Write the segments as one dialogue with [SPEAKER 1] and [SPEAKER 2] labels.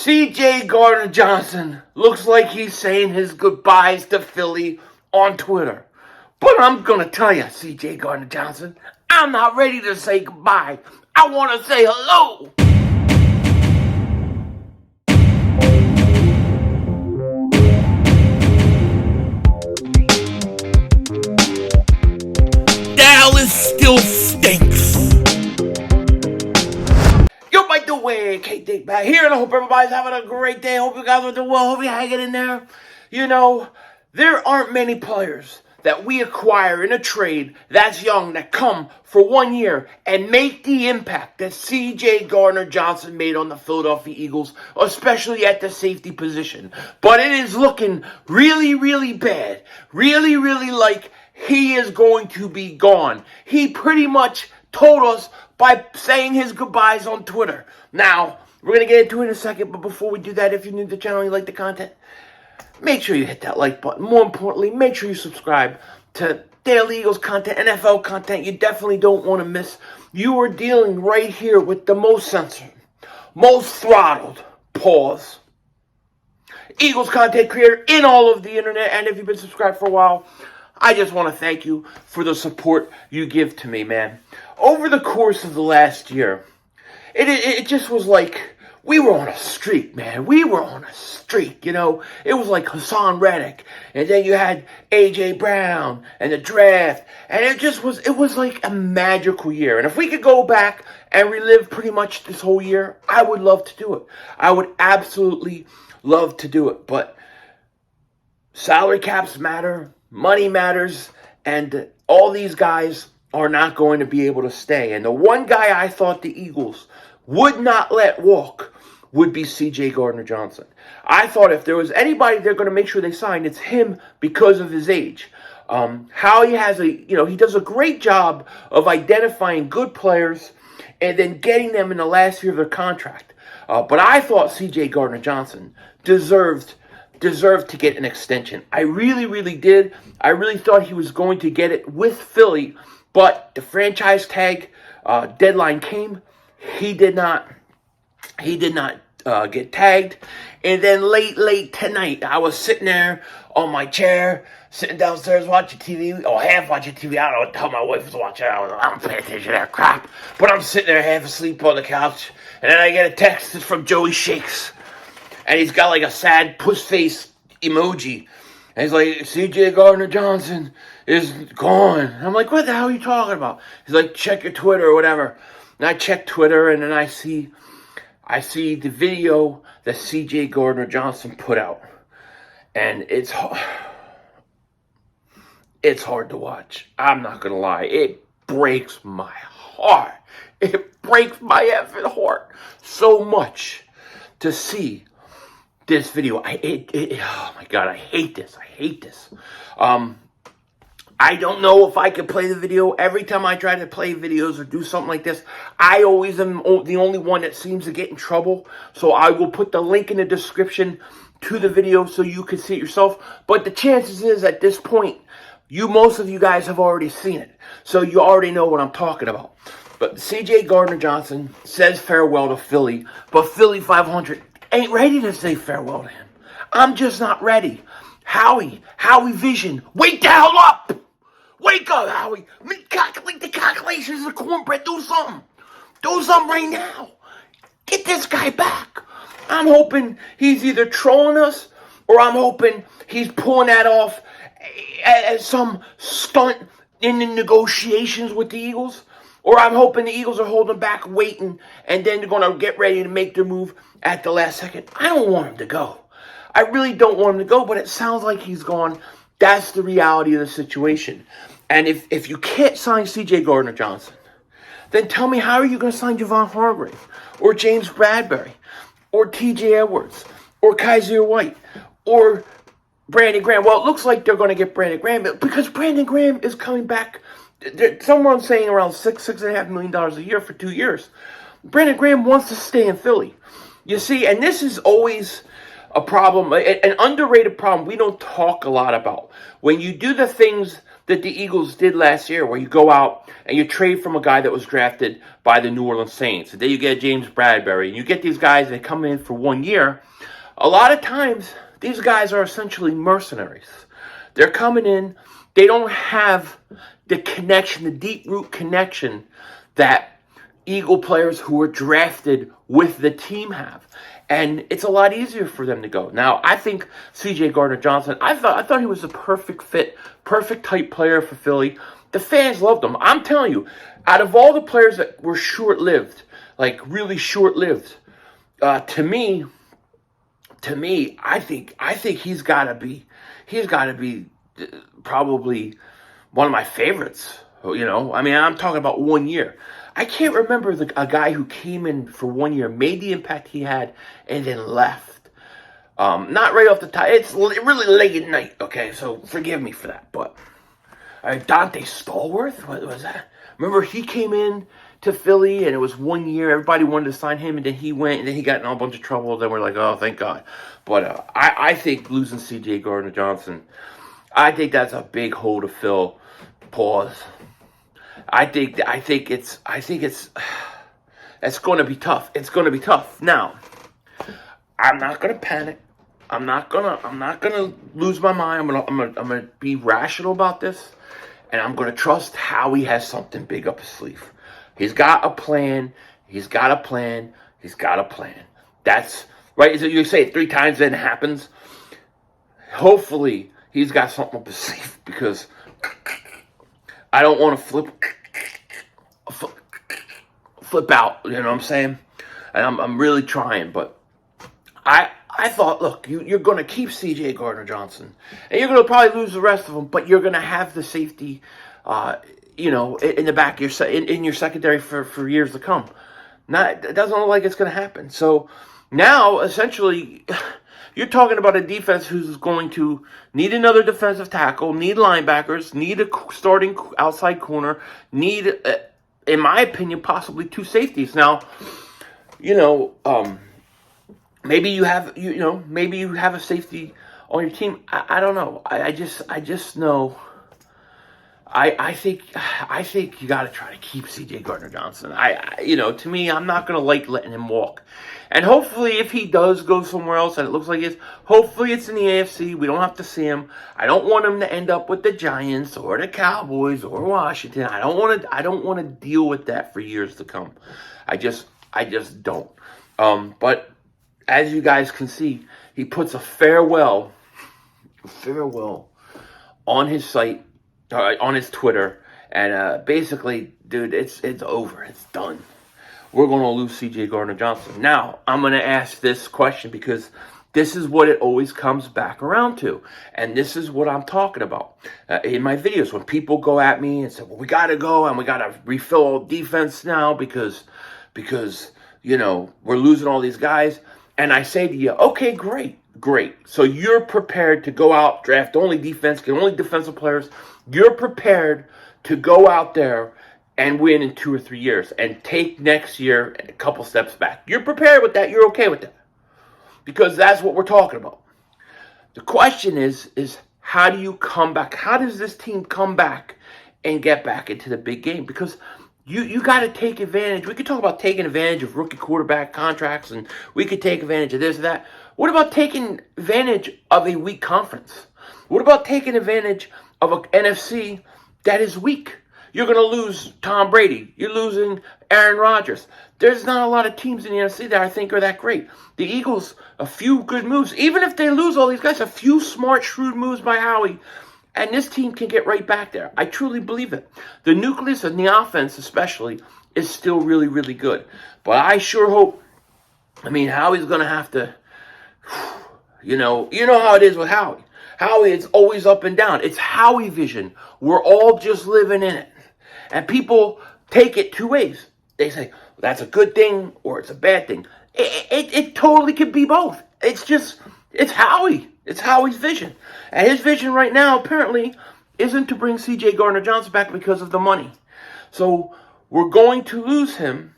[SPEAKER 1] CJ Gardner-Johnson looks like he's saying his goodbyes to Philly on Twitter. But I'm going to tell you, CJ Gardner-Johnson, I'm not ready to say goodbye. I want to say hello.
[SPEAKER 2] Dallas still stinks.
[SPEAKER 1] Yo, by the way, Dingbat here, and I hope everybody's having a great day. Hope you guys are doing well. Hope you're hanging in there. You know, there aren't many players that we acquire in a trade that's young that come for 1 year and make the impact that CJ Gardner-Johnson made on the Philadelphia Eagles, especially at the safety position. But it is looking really, really bad. Really, really like he is going to be gone. He pretty much told us by saying his goodbyes on Twitter. Now, we're going to get into it in a second, but before we do that, if you're new to the channel and you like the content, make sure you hit that like button. More importantly, make sure you subscribe to Daily Eagles content, NFL content you definitely don't want to miss. You are dealing right here with the most censored, most throttled, pause, Eagles content creator in all of the internet. And if you've been subscribed for a while, I just want to thank you for the support you give to me, man. Over the course of the last year, it just was like we were on a streak, man. We were on a streak, you know. It was like Hassan Reddick, and then you had A.J. Brown, and the draft, and it was like a magical year. And if we could go back and relive pretty much this whole year, I would love to do it. I would absolutely love to do it. But salary caps matter, money matters, and all these guys are not going to be able to stay. And the one guy I thought the Eagles would not let walk would be CJ Gardner-Johnson. I thought if there was anybody they're going to make sure they sign, it's him because of his age. How he has he does a great job of identifying good players and then getting them in the last year of their contract. But I thought CJ Gardner-Johnson deserved to get an extension. I really, really did. I really thought he was going to get it with Philly, but the franchise tag deadline came. He did not get tagged. And then late tonight, I was sitting there on my chair, sitting downstairs watching TV, or half watching TV. I don't know what the hell my wife was watching. I don't pay attention to that crap. But I'm sitting there half asleep on the couch, and then I get a text from Joey Shakes. And he's got like a sad puss face emoji. And he's like, CJ Gardner-Johnson is gone. I'm like, what the hell are you talking about? He's like, check your Twitter or whatever. And I check Twitter, and then I see the video that CJ Gardner-Johnson put out. And it's hard to watch. I'm not going to lie. It breaks my heart. It breaks my effing heart so much to see this video. Oh my God, I hate this. I don't know if I can play the video. Every time I try to play videos or do something like this, I always am the only one that seems to get in trouble. So I will put the link in the description to the video so you can see it yourself. But the chances is at this point, most of you guys have already seen it. So you already know what I'm talking about. But CJ Gardner-Johnson says farewell to Philly, but Philly 500 ain't ready to say farewell to him. I'm just not ready. Howie Vision, wake the hell up! Wake up, Howie. Calculate the calculations of the cornbread. Do something. Do something right now. Get this guy back. I'm hoping he's either trolling us or I'm hoping he's pulling that off as some stunt in the negotiations with the Eagles. Or I'm hoping the Eagles are holding back, waiting, and then they're going to get ready to make their move at the last second. I don't want him to go. I really don't want him to go, but it sounds like he's gone. That's the reality of the situation. And if you can't sign CJ Gardner-Johnson, then tell me, how are you going to sign Javon Hargrave or James Bradbury or TJ Edwards or Kaiser White or Brandon Graham? Well, it looks like they're going to get Brandon Graham because Brandon Graham is coming back. Someone's saying around $6.5 million a year for 2 years. Brandon Graham wants to stay in Philly. You see, and this is always a problem, an underrated problem we don't talk a lot about. When you do the things that the Eagles did last year, where you go out and you trade from a guy that was drafted by the New Orleans Saints. And then you get James Bradbury, and you get these guys that come in for 1 year. A lot of times, these guys are essentially mercenaries. They're coming in, they don't have the connection, the deep root connection that Eagle players who were drafted with the team have. And it's a lot easier for them to go. Now, I think C.J. Gardner-Johnson, I thought he was a perfect fit, perfect type player for Philly. The fans loved him. I'm telling you, out of all the players that were short-lived, like really short-lived, to me, I think he's got to be probably one of my favorites. You know, I mean, I'm talking about 1 year. I can't remember a guy who came in for 1 year, made the impact he had, and then left. Not right off the top. It's really late at night, okay? So forgive me for that. But Dante Stallworth, what was that? Remember, he came in to Philly, and it was 1 year. Everybody wanted to sign him, and then he went, and then he got in a bunch of trouble. Then we're like, oh, thank God. But I think losing C.J. Gardner-Johnson, I think that's a big hole to fill. Pause. I think it's going to be tough. It's going to be tough. Now, I'm not going to panic. I'm not gonna lose my mind. I'm gonna be rational about this, and I'm gonna trust Howie has something big up his sleeve. He's got a plan. He's got a plan. He's got a plan. That's right. So you say it 3 times, then it happens. Hopefully, he's got something up his sleeve, because I don't want to flip out. You know what I'm saying? And I'm really trying, but I thought, look, you're going to keep C.J. Gardner-Johnson, and you're going to probably lose the rest of them, but you're going to have the safety, in the back of in your secondary for years to come. It doesn't look like it's going to happen. So now, essentially, you're talking about a defense who's going to need another defensive tackle, need linebackers, need a starting outside corner, need, in my opinion, possibly 2 safeties. Now, maybe you have a safety on your team. I don't know. I just know. I think you got to try to keep C.J. Gardner-Johnson. To me, I'm not going to like letting him walk. And hopefully, if he does go somewhere else, and it looks like hopefully it's in the AFC. We don't have to see him. I don't want him to end up with the Giants or the Cowboys or Washington. I don't want to deal with that for years to come. I just don't. But as you guys can see, he puts a farewell on his site, on his Twitter, and basically, dude, it's over. It's done. We're going to lose C.J. Gardner-Johnson. Now, I'm going to ask this question, because this is what it always comes back around to, and this is what I'm talking about in my videos. When people go at me and say, well, we got to go, and we got to refill defense now because we're losing all these guys. And I say to you, okay, great. So you're prepared to go out, draft only defense, get only defensive players. You're prepared to go out there and win in 2 or 3 years and take next year a couple steps back. You're prepared with that. You're okay with that, because that's what we're talking about. The question is how do you come back? How does this team come back and get back into the big game? Because you got to take advantage. We could talk about taking advantage of rookie quarterback contracts, and we could take advantage of this and that. What about taking advantage of a weak conference? What about taking advantage of an NFC that is weak? You're going to lose Tom Brady. You're losing Aaron Rodgers. There's not a lot of teams in the NFC that I think are that great. The Eagles, a few good moves. Even if they lose all these guys, a few smart, shrewd moves by Howie, and this team can get right back there. I truly believe it. The nucleus and the offense especially is still really, really good. But I sure hope, Howie's going to have to, you know how it is with Howie. Howie, it's always up and down. It's Howie vision. We're all just living in it. And people take it 2 ways. They say, well, that's a good thing or it's a bad thing. It totally could be both. It's Howie. It's Howie's vision. And his vision right now, apparently, isn't to bring C.J. Gardner-Johnson back because of the money. So we're going to lose him,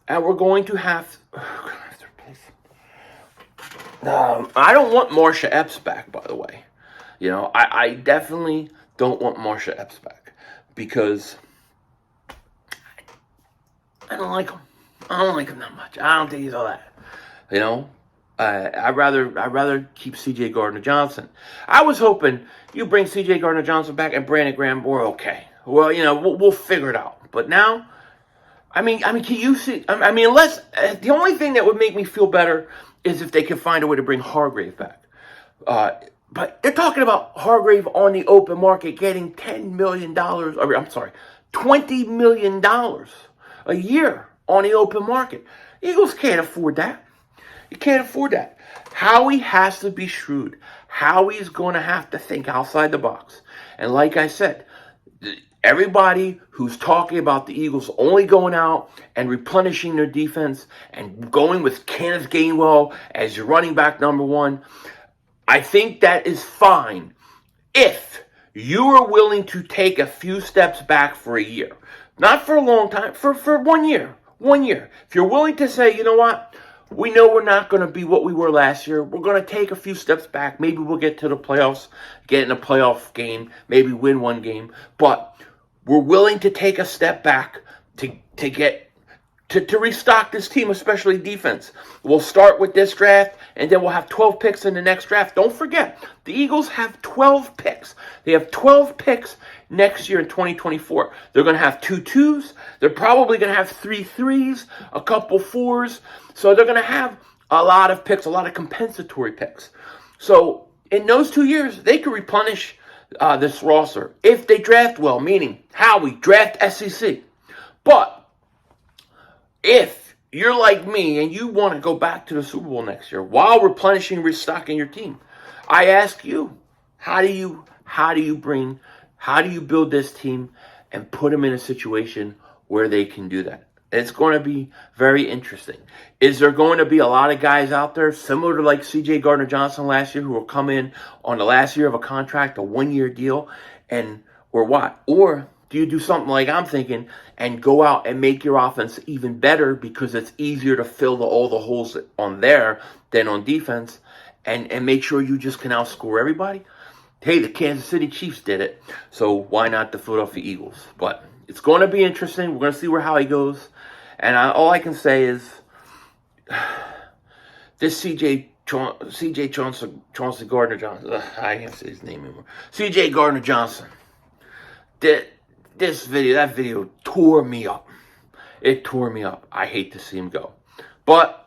[SPEAKER 1] and we're going to have to replace him. I don't want Marsha Epps back, by the way. I definitely don't want Marsha Epps back because I don't like him. I don't like him that much. I don't think he's all that. You know, I'd rather keep C.J. Gardner-Johnson. I was hoping you bring C.J. Gardner-Johnson back and Brandon Graham. We're okay. Well, we'll figure it out. But now, I mean, can you see? I mean, unless the only thing that would make me feel better is if they could find a way to bring Hargrave back. But they're talking about Hargrave on the open market getting $10 million. I'm sorry, $20 million a year on the open market. Eagles can't afford that. You can't afford that. Howie has to be shrewd. Howie's going to have to think outside the box. And like I said, everybody who's talking about the Eagles only going out and replenishing their defense and going with Kenneth Gainwell as your running back number one, I think that is fine if you are willing to take a few steps back for a year. Not for a long time, for 1 year. 1 year. If you're willing to say, you know what, we know we're not going to be what we were last year. We're going to take a few steps back. Maybe we'll get to the playoffs, get in a playoff game, maybe win one game. But we're willing to take a step back to restock this team, especially defense. We'll start with this draft, and then we'll have 12 picks in the next draft. Don't forget, the Eagles have 12 picks. They have 12 picks next year in 2024. They're going to have 2 2s. They're probably going to have 3 3s, a couple 4s. So they're going to have a lot of picks, a lot of compensatory picks. So in those 2 years, they could replenish this roster if they draft well, meaning Howie, draft SEC. But if you're like me and you want to go back to the Super Bowl next year while replenishing, restocking your team, I ask you, how do you build this team and put them in a situation where they can do that? It's going to be very interesting. Is there going to be a lot of guys out there similar to like C.J. Gardner-Johnson last year who will come in on the last year of a contract, a 1-year deal, or what? Or do you do something like I'm thinking and go out and make your offense even better because it's easier to fill all the holes on there than on defense and make sure you just can outscore everybody? Hey, the Kansas City Chiefs did it, so why not the Philadelphia Eagles? But it's going to be interesting. We're going to see where Howie goes. And all I can say is this C.J. Chauncey Gardner-Johnson, I can't say his name anymore. C.J. Gardner-Johnson. That video tore me up. It tore me up. I hate to see him go. But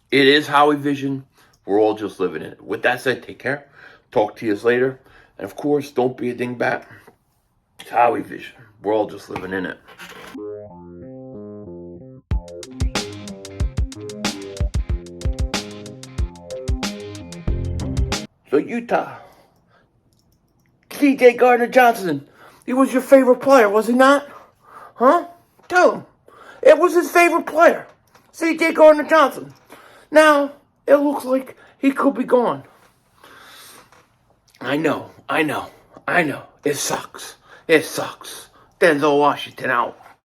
[SPEAKER 1] it is Howie Vision. We're all just living in it. With that said, take care. Talk to you later. And of course, don't be a dingbat. It's Howie Vision. We're all just living in it. So Utah, C.J. Gardner-Johnson, he was your favorite player, was he not? Huh? Tell him. It was his favorite player, C.J. Gardner-Johnson. Now, it looks like he could be gone. I know. It sucks. Denzel Washington out.